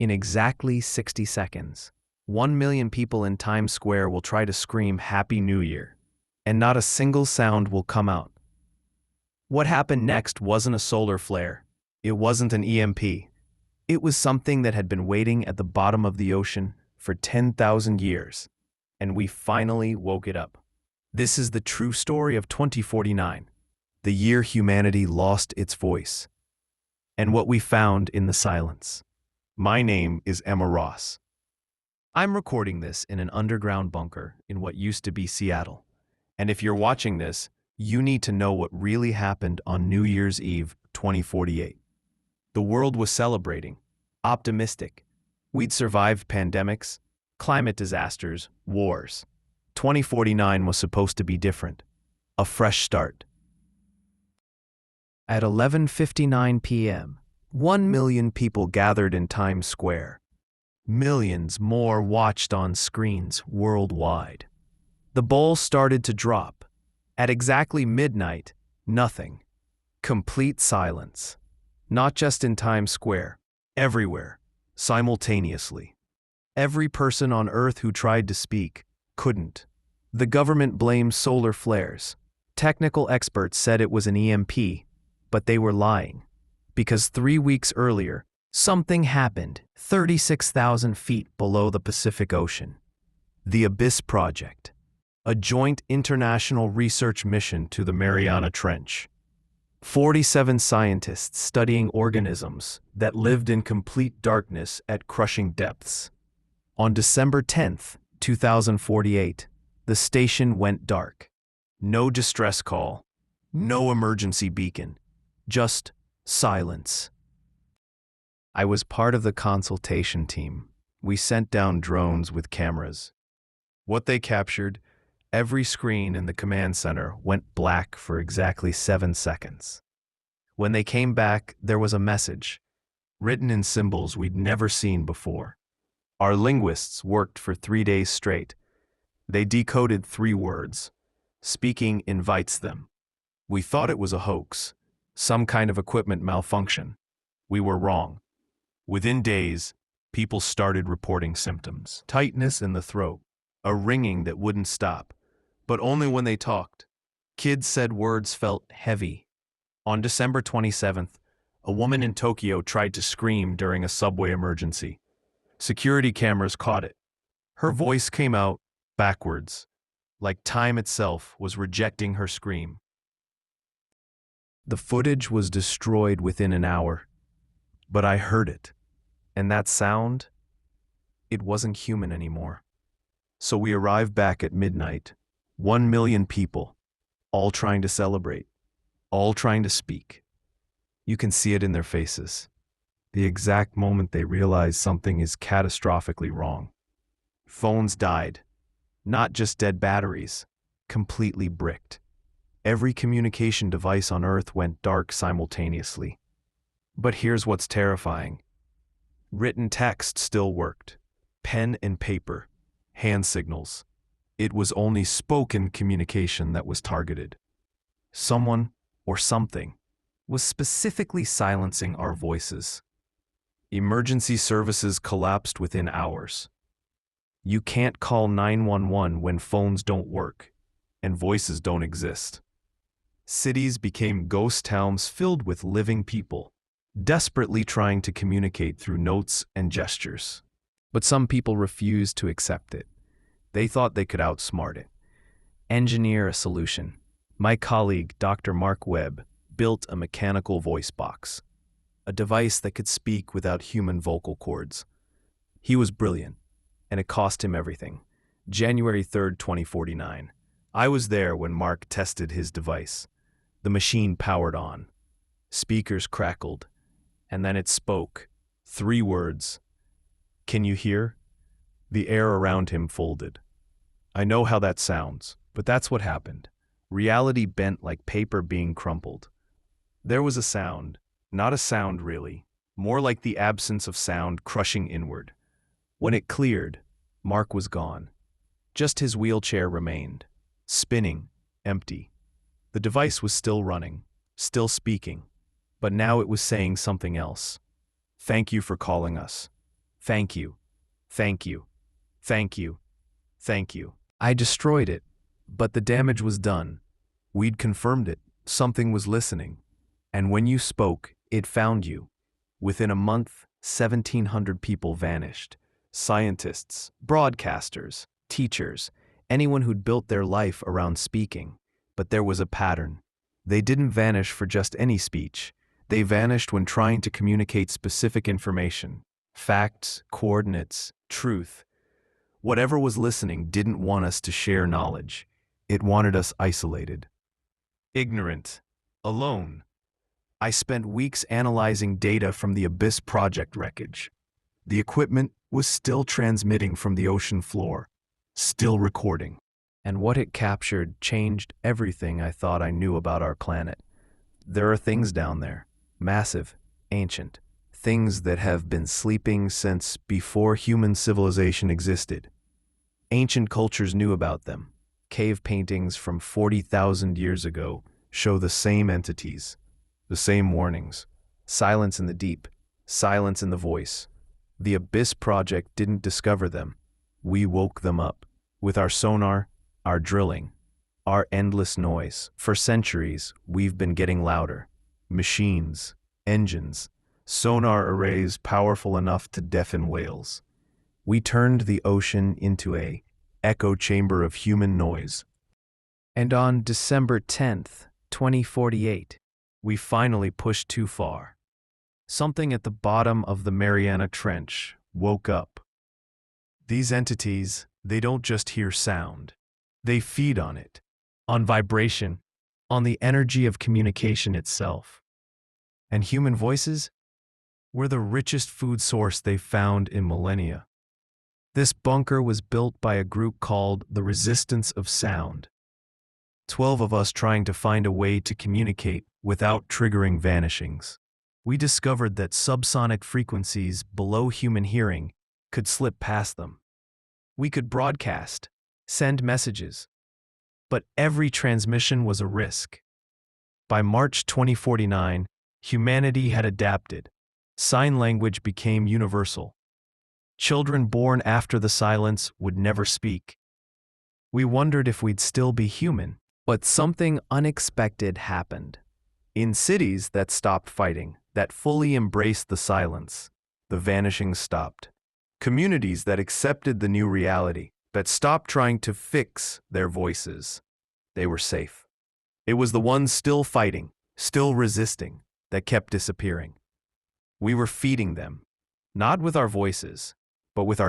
In exactly 60 seconds, 1 million people in Times Square will try to scream Happy New Year, and not a single sound will come out. What happened next wasn't a solar flare. It wasn't an EMP. It was something that had been waiting at the bottom of the ocean for 10,000 years, and we finally woke it up. This is the true story of 2049, the year humanity lost its voice, and what we found in the silence. My name is Emma Ross. I'm recording this in an underground bunker in what used to be Seattle, and if you're watching this, you need to know what really happened on New Year's Eve 2048. The world was celebrating, optimistic. We'd survived pandemics, climate disasters, wars. 2049 was supposed to be different, a fresh start. At 11:59 p.m., 1 million people gathered in Times Square. Millions more watched on screens worldwide. The ball started to drop. At exactly midnight, nothing. Complete silence. Not just in Times Square, everywhere, simultaneously. Every person on Earth who tried to speak couldn't. The government blamed solar flares. Technical experts said it was an EMP, but they were lying. Because 3 weeks earlier, something happened 36,000 feet below the Pacific Ocean. The Abyss Project, a joint international research mission to the Mariana Trench. 47 scientists studying organisms that lived in complete darkness at crushing depths. On December 10th, 2048, the station went dark. No distress call, no emergency beacon, just silence. I was part of the consultation team. We sent down drones with cameras. What they captured, every screen in the command center went black for exactly 7 seconds. When they came back, there was a message, written in symbols we'd never seen before. Our linguists worked for 3 days straight. They decoded 3 words. Speaking invites them. We thought it was a hoax, some kind of equipment malfunction. We were wrong. Within days, people started reporting symptoms. Tightness in the throat, a ringing that wouldn't stop, but only when they talked. Kids said words felt heavy. On December 27th, a woman in Tokyo tried to scream during a subway emergency. Security cameras caught it. Her voice came out backwards, like time itself was rejecting her scream. The footage was destroyed within an hour, but I heard it, and that sound, it wasn't human anymore. So we arrived back at midnight, 1 million people, all trying to celebrate, all trying to speak. You can see it in their faces, the exact moment they realize something is catastrophically wrong. Phones died, not just dead batteries, completely bricked. Every communication device on Earth went dark simultaneously. But here's what's terrifying. Written text still worked. Pen and paper, hand signals. It was only spoken communication that was targeted. Someone, or something, was specifically silencing our voices. Emergency services collapsed within hours. You can't call 911 when phones don't work and voices don't exist. Cities became ghost towns filled with living people, desperately trying to communicate through notes and gestures. But some people refused to accept it. They thought they could outsmart it. Engineer a solution. My colleague, Dr. Mark Webb, built a mechanical voice box, a device that could speak without human vocal cords. He was brilliant, and it cost him everything. January 3rd, 2049. I was there when Mark tested his device. The machine powered on. Speakers crackled, and then it spoke. 3 words. Can you hear? The air around him folded. I know how that sounds, but that's what happened. Reality bent like paper being crumpled. There was a sound, not a sound really, more like the absence of sound crushing inward. When it cleared, Mark was gone. Just his wheelchair remained, spinning, empty. The device was still running, still speaking, but now it was saying something else. Thank you for calling us. Thank you. Thank you. Thank you. Thank you. I destroyed it, but the damage was done. We'd confirmed it. Something was listening. And when you spoke, it found you. Within a month, 1,700 people vanished. Scientists, broadcasters, teachers, anyone who'd built their life around speaking. But there was a pattern. They didn't vanish for just any speech. They vanished when trying to communicate specific information. Facts, coordinates, truth. Whatever was listening didn't want us to share knowledge. It wanted us isolated. Ignorant. Alone. I spent weeks analyzing data from the Abyss project wreckage. The equipment was still transmitting from the ocean floor, still recording. And what it captured changed everything I thought I knew about our planet. There are things down there, massive, ancient, things that have been sleeping since before human civilization existed. Ancient cultures knew about them. Cave paintings from 40,000 years ago show the same entities, the same warnings. Silence in the deep, silence in the voice. The Abyss project didn't discover them. We woke them up. With our sonar, our drilling, our endless noise. For centuries, we've been getting louder. Machines, engines, sonar arrays powerful enough to deafen whales. We turned the ocean into an echo chamber of human noise. And on December 10th, 2048, we finally pushed too far. Something at the bottom of the Mariana Trench woke up. These entities, they don't just hear sound. They feed on it, on vibration, on the energy of communication itself. And human voices were the richest food source they've found in millennia. This bunker was built by a group called the Resistance of Sound. 12 of us trying to find a way to communicate without triggering vanishings. We discovered that subsonic frequencies below human hearing could slip past them. We could broadcast, send messages, but every transmission was a risk. By March 2049, humanity had adapted. Sign language became universal. Children born after the silence would never speak. We wondered if we'd still be human, but something unexpected happened. In cities that stopped fighting, that fully embraced the silence, the vanishing stopped. Communities that accepted the new reality, that stopped trying to fix their voices, they were safe. It was the ones still fighting, still resisting, that kept disappearing. We were feeding them, not with our voices, but with our